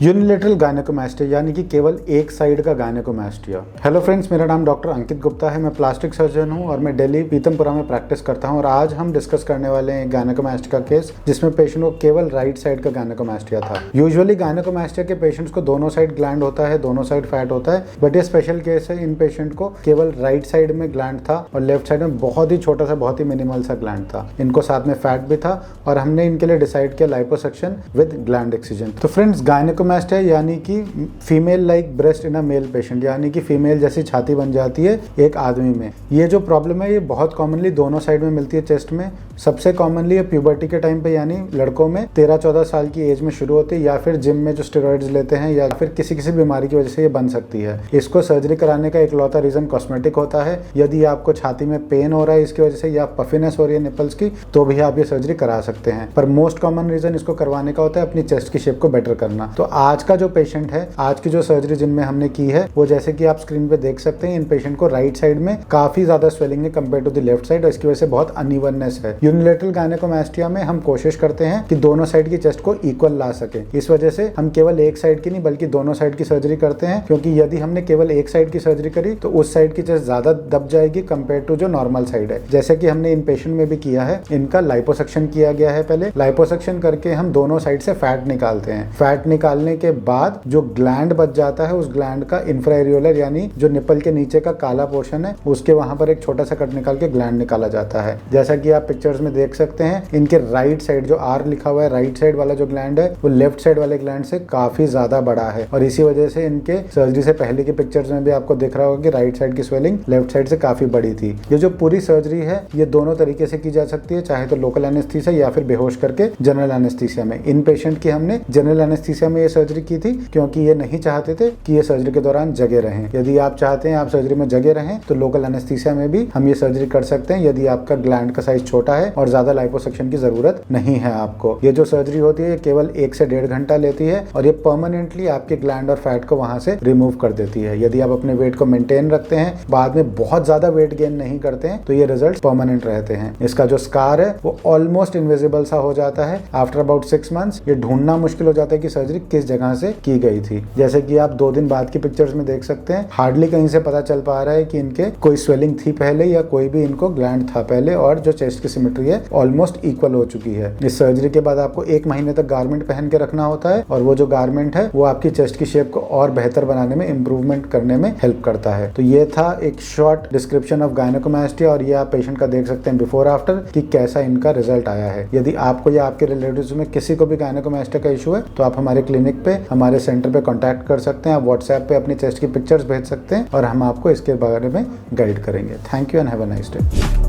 Unilateral गायनेकोमास्टिया यानी कि केवल एक साइड का गायनेकोमास्टिया। हेलो फ्रेंड्स, मेरा नाम डॉक्टर अंकित गुप्ता है। मैं प्लास्टिक सर्जन हूं और मैं दिल्ली पीतमपुरा में प्रैक्टिस करता हूं। और आज हम डिस्कस करने वाले हैं गायनेकोमास्टिया का केस जिसमें पेशेंट को केवल राइट साइड का गायनेकोमास्टिया था। यूजुअली गायनेकोमास्टिया के पेशेंट्स को दोनों साइड ग्लैंड होता है, दोनों साइड फैट होता है, बट ये स्पेशल केस है। इन पेशेंट को केवल राइट साइड में ग्लैंड था और लेफ्ट साइड में बहुत ही छोटा सा, बहुत ही मिनिमल सा ग्लैंड था। इनको साथ में फैट भी था और हमने इनके लिए डिसाइड किया लाइपोसक्शन विद ग्लैंड एक्सिजन। तो फ्रेंड्स, गायनेकोमास्टिया यानी कि फीमेल लाइक ब्रेस्ट इन अ मेल पेशेंट, यानी कि फीमेल जैसी छाती बन जाती है एक आदमी में। ये जो प्रॉब्लम है ये बहुत कॉमनली दोनों साइड में मिलती है चेस्ट में। सबसे कॉमनली ये प्यूबर्टी के टाइम पे यानी लड़कों में 13-14 साल की एज में शुरू होती है, या फिर जिम में जो स्टेरॉइड्स लेते हैं या फिर किसी बीमारी की वजह से ये बन सकती है। इसको सर्जरी कराने का इकलौता रीजन कॉस्मेटिक होता है। यदि आपको छाती में पेन हो रहा है इसकी वजह से या पफिनेस हो रही है निपल्स की, तो भी आप ये सर्जरी करा सकते हैं। पर मोस्ट कॉमन रीजन इसको करवाने का होता है अपनी चेस्ट की शेप को बेटर करना। तो आज का जो पेशेंट है, आज की जो सर्जरी जिनमें हमने की है, वो जैसे कि आप स्क्रीन पे देख सकते हैं, इन पेशेंट को राइट साइड में काफी ज्यादा स्वेलिंग है compare to the left side और इसकी वजह से बहुत अनइवननेस है। यूनिलेटरल गायनेकोमास्टिया में हम कोशिश करते हैं कि दोनों साइड की चेस्ट को इक्वल ला सके। इस वजह से हम केवल एक साइड की नहीं बल्कि दोनों साइड की सर्जरी करते हैं, क्योंकि यदि हमने केवल एक साइड की सर्जरी करी तो उस साइड की चेस्ट ज्यादा दब जाएगी कंपेयर टू जो नॉर्मल साइड है। जैसे कि हमने इन पेशेंट में भी किया है, इनका लाइपोसक्शन किया गया है। पहले लाइपोसक्शन करके हम दोनों साइड से फैट निकालते हैं। फैट निकालने के बाद जो ग्लैंड बच जाता है, उस ग्लैंड का इंफ्राएरियोलर यानी जो निपल के नीचे का काला पोर्शन है, उसके वहां पर एक छोटा सा कट निकाल के ग्लैंड निकाला जाता है। जैसा कि आप पिक्चर्स में देख सकते हैं, इनके राइट साइड जो आर लिखा हुआ है, राइट साइड वाला जो ग्लैंड है वो लेफ्ट साइड वाले ग्लैंड से काफी ज्यादा बड़ा है और इसी वजह से इनके सर्जरी से पहले की पिक्चर्स में भी आपको दिख रहा होगा कि राइट साइड की स्वेलिंग लेफ्ट साइड से काफी बड़ी थी। ये जो पूरी सर्जरी है ये दोनों तरीके से की जा सकती है, चाहे तो लोकल एनेस्थीसिया या फिर बेहोश करके जनरल एनेस्थीसिया में। इन पेशेंट की हमने जनरल एनेस्थीसिया में ये सर्जरी की थी क्योंकि ये नहीं चाहते थे कि ये सर्जरी के दौरान जगे रहें। यदि आप चाहते हैं आप सर्जरी में जगे रहें तो लोकल एनेस्थीसिया में भी हम ये सर्जरी कर सकते हैं, यदि आपका ग्लैंड का साइज छोटा है और ज्यादा लाइपोसक्शन की जरूरत नहीं है आपको। ये जो सर्जरी होती है केवल 1 से 1.5 घंटा लेती है और ये परमानेंटली आपके ग्लैंड और फैट को वहां से रिमूव कर देती है। यदि आप अपने वेट को मेंटेन रखते हैं, बाद में बहुत ज्यादा वेट गेन नहीं करते हैं, तो ये रिजल्ट परमानेंट रहते हैं। इसका जो स्कार है वो ऑलमोस्ट इनविजिबल सा हो जाता है आफ्टर अबाउट 6 मंथ्स। ये ढूंढना मुश्किल हो जाता है कि सर्जरी किस जगह से की गई थी। जैसे कि आप 2 दिन बाद की पिक्चर्स में देख सकते हैं, हार्डली कहीं से पता चल पा रहा है कि इनके कोई स्वेलिंग थी पहले या कोई भी इनको ग्लैंड था पहले, और जो चेस्ट की सिमेट्री है ऑलमोस्ट इक्वल हो चुकी है। इस सर्जरी के बाद आपको 1 महीने तक गारमेंट पहन के रखना होता है और वो जो गारमेंट है वो आपकी चेस्ट की शेप को और बेहतर बनाने में, इंप्रूवमेंट करने में हेल्प करता है। तो ये था एक शॉर्ट डिस्क्रिप्शन ऑफ गायनेकोमास्टिया और ये आप पेशेंट का देख सकते हैं बिफोर आफ्टर कि कैसा इनका रिजल्ट आया है। यदि आपको या आपके रिलेटिव्स में किसी को भी गायनेकोमास्टिया का इशू है तो आप हमारे क्लिनिक पे, हमारे सेंटर पे कॉन्टैक्ट कर सकते हैं। आप व्हाट्सएप पे अपनी चेस्ट की पिक्चर्स भेज सकते हैं और हम आपको इसके बारे में गाइड करेंगे। Thank you and have a nice day.